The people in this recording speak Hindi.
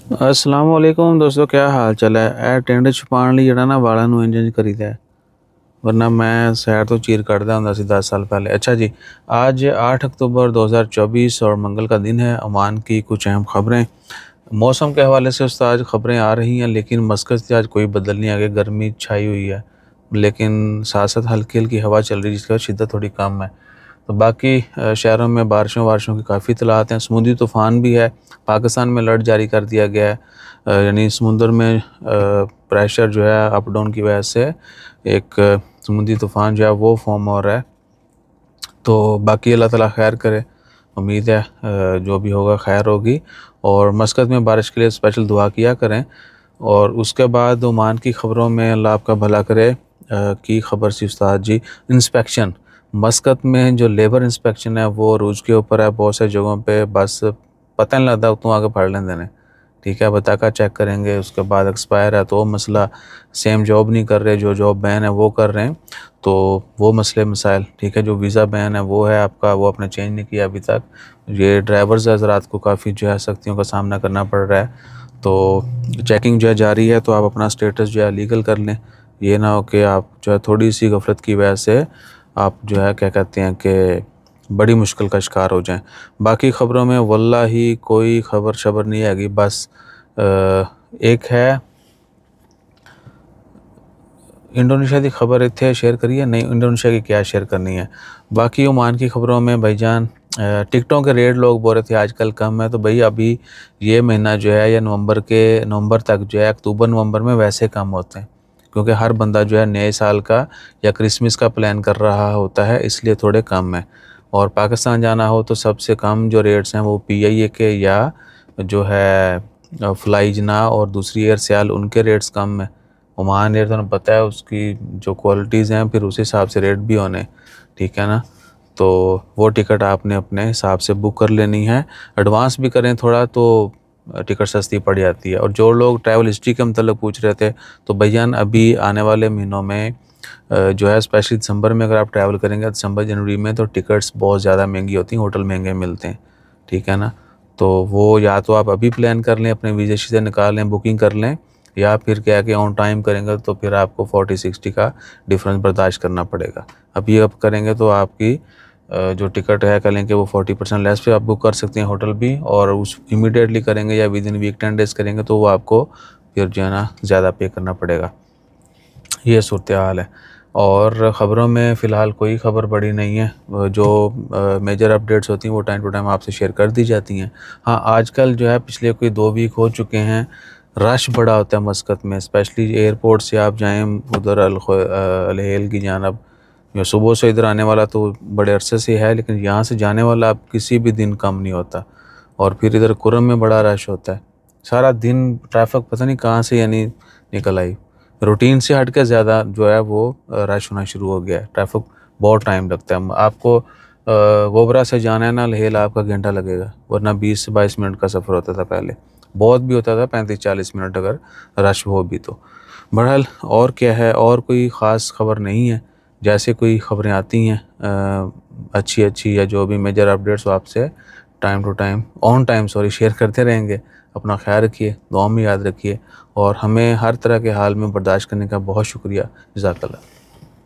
अस्सलाम वालेकुम दोस्तों, क्या हाल चाल है। ਇਹ ਟਿੰਡ ਛੁਪਾਉਣ ਲਈ ਜਿਹੜਾ ਨਾ ਵਾਲਾਂ ਨੂੰ ਇੰਜ ਕਰੀਦਾ ਹੈ, वरना मैं सैर तो चीर कटदा ਹੁੰਦਾ ਸੀ 10 साल पहले। अच्छा जी, आज 8 अक्टूबर 2024 और मंगल का दिन है। ओमान की कुछ अहम खबरें। मौसम के हवाले से उस्ताद खबरें आ रही हैं, लेकिन मस्कत से आज कोई बदल नहीं आ गया। गर्मी छाई हुई है, लेकिन साथ साथ हल्की हल्की हवा चल रही है, जिसकी शिद्दत थोड़ी कम है। तो बाकी शहरों में बारिशों वारिशों की काफ़ी इतलात हैं। समुद्री तूफ़ान भी है। पाकिस्तान में अलर्ट जारी कर दिया गया है, यानी समुंदर में प्रेशर जो है अप डाउन की वजह से एक समुद्री तूफ़ान जो है वो फॉर्म हो रहा है। तो बाकी अल्लाह ताला खैर करे, उम्मीद है जो भी होगा खैर होगी। और मस्कत में बारिश के लिए स्पेशल दुआ किया करें। और उसके बाद ओमान की ख़बरों में अल्लाह आपका भला करे की ख़बर सी उस्ताद जी। इंस्पेक्शन मस्कत में जो लेबर इंस्पेक्शन है वो रूज के ऊपर है। बहुत सारी जगहों पे बस पता नहीं लगता, उतों आगे पढ़ लेंगे ने, ठीक है। बताका चेक करेंगे, उसके बाद एक्सपायर है तो मसला, सेम जॉब नहीं कर रहे, जो जॉब बैन है वो कर रहे हैं तो वो मसले मसाइल, ठीक है। जो वीज़ा बैन है वो है आपका, वो आपने चेंज नहीं किया अभी तक। ये ड्राइवर्स हज़रात को काफ़ी जो है सख्तियों का सामना करना पड़ रहा है। तो चेकिंग जो है जारी है, तो आप अपना स्टेटस जो है लीगल कर लें। ये ना हो कि आप जो है थोड़ी सी गफलत की वजह से आप जो है क्या कहते हैं कि बड़ी मुश्किल का शिकार हो जाएं। बाकी ख़बरों में वल्लाही कोई ख़बर शबर नहीं आएगी। बस एक है इंडोनेशिया की खबर इतने शेयर करिए, नहीं इंडोनेशिया की क्या शेयर करनी है। बाकी ओमान की ख़बरों में भाईजान टिकटों के रेट लोग बोल रहे थे आजकल कम है, तो भाई अभी ये महीना जो है या नवंबर तक जो है, अक्टूबर नवंबर में वैसे कम होते हैं, क्योंकि हर बंदा जो है नए साल का या क्रिसमस का प्लान कर रहा होता है, इसलिए थोड़े कम है। और पाकिस्तान जाना हो तो सबसे कम जो रेट्स हैं वो PIA के या जो है फ्लाइजना और दूसरी एयर सियाल, उनके रेट्स कम है। ओमान एयर तो पता है उसकी जो क्वालिटीज़ हैं, फिर उस हिसाब से रेट भी होने, ठीक है ना। तो वो टिकट आपने अपने हिसाब से बुक कर लेनी है। एडवांस भी करें थोड़ा तो टिकट सस्ती पड़ जाती है। और जो लोग ट्रैवल हिस्ट्री के मतलब पूछ रहे थे, तो भैया अभी आने वाले महीनों में जो है स्पेशली दिसंबर में अगर आप ट्रैवल करेंगे, दिसंबर जनवरी में, तो टिकट्स बहुत ज़्यादा महंगी होती हैं, होटल महंगे मिलते हैं, ठीक है ना। तो वो या तो आप अभी प्लान कर लें, अपने वीज़े शीज़े निकाल लें, बुकिंग कर लें, या फिर क्या कि ऑन टाइम करेंगे तो फिर आपको 40-60 का डिफरेंस बर्दाश्त करना पड़ेगा। अभी आप करेंगे तो आपकी जो टिकट है करें कि वो 40% लेस पे आप बुक कर सकते हैं होटल भी। और उस इमीडिएटली करेंगे या विद इन वीक 10 डेज़ करेंगे तो वो आपको फिर जो है ना ज़्यादा पे करना पड़ेगा। ये सूरत हाल है। और ख़बरों में फ़िलहाल कोई ख़बर बड़ी नहीं है। जो मेजर अपडेट्स होती हैं वो टाइम टू टाइम आपसे शेयर कर दी जाती हैं। हाँ, आजकल जो है पिछले कोई 2 वीक हो चुके हैं, रश बड़ा होता है मस्कत में, स्पेशली एयरपोर्ट से आप जाएँ उधर अलहेल की जानब, या सुबह से इधर आने वाला तो बड़े अरसे से है, लेकिन यहाँ से जाने वाला आप किसी भी दिन कम नहीं होता। और फिर इधर कुरम में बड़ा रश होता है, सारा दिन ट्रैफिक पता नहीं कहाँ से यानी निकल आई। रूटीन से हट के ज़्यादा जो है वो रश होना शुरू हो गया है। ट्रैफिक बहुत टाइम लगता है। आपको गोबरा से जाना है ना लहेल, आपका घंटा लगेगा, वरना 20 से 22 मिनट का सफ़र होता था पहले। बहुत भी होता था 35-40 मिनट अगर रश हो भी तो। बहरहाल और क्या है, और कोई ख़ास खबर नहीं है। जैसे कोई ख़बरें आती हैं अच्छी अच्छी या जो भी मेजर अपडेट्स, आपसे टाइम टू टाइम शेयर करते रहेंगे। अपना ख्याल रखिए, दुआ में याद रखिए, और हमें हर तरह के हाल में बर्दाश्त करने का बहुत शुक्रिया। जज़ाकल्लाह।